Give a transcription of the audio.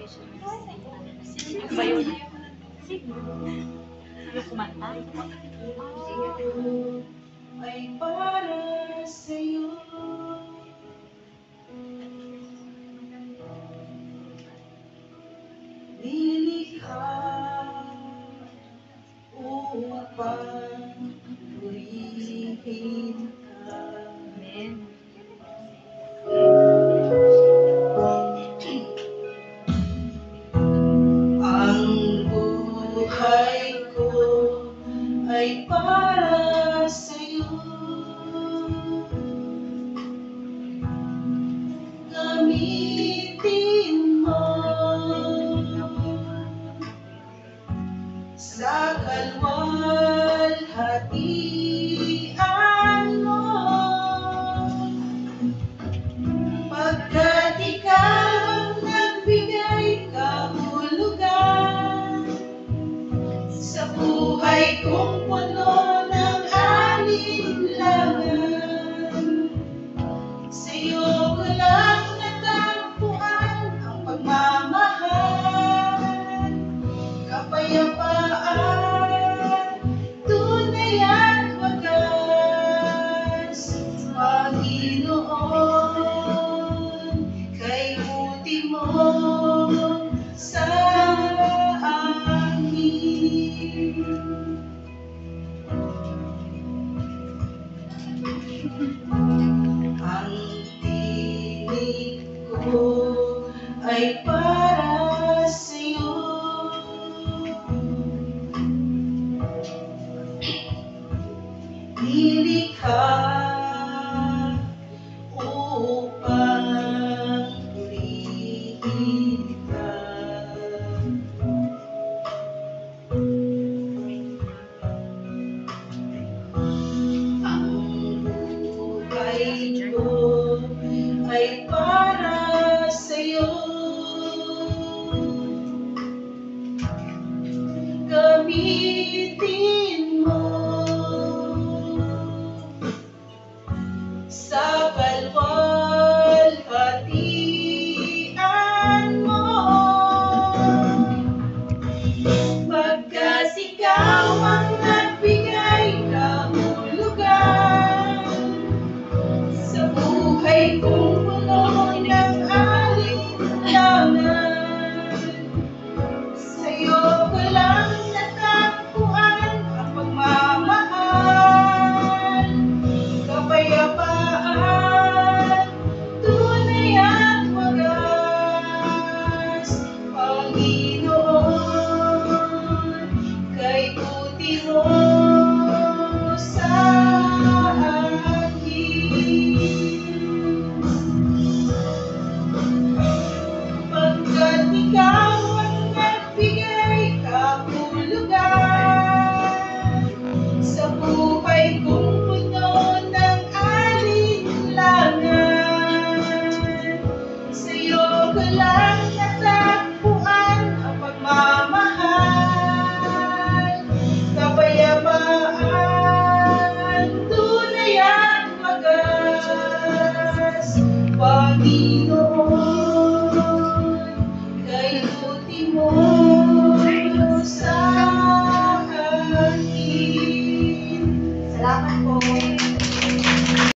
Ano ba yun? Sino kumanta? Ay para sa'yo. Nilikha upang purihin ka. Amen. Ang buhay ko ay para sa'yo. Gamitin mo sa kalwalhatian mo, pagkat ikaw ang nagbigay kahulugan sa buhay kong puno ng alinlangan. Sa'yo ko lang natagpuan ang pagmamahal, kapayapaan, tunay at wagas. Panginoon, kay buti mo sa akin. Ang tinig ko ay para sa'yo. Nilikha upang purihin ka. Ang buhay ko ay para sa'yo. Gamitin mo sa kalwalhatian mo, pagkat ikaw ang nagbigay kahulugan sa buhay kong puno ng alinlangan. Sa'yo ko lang natagpuan ang pagmamahal, kapayapaan, tunay at wagas. Panginoon, kay buti mo sa akin. Pagkat ikaw ang nagbigay kahulugan sa buhay kong puno ng alinlangan. Sa'yo ko lang natagpuan ang pagmamahal, kapayapaan, tunay at wagas. Panginoon, kay buti mo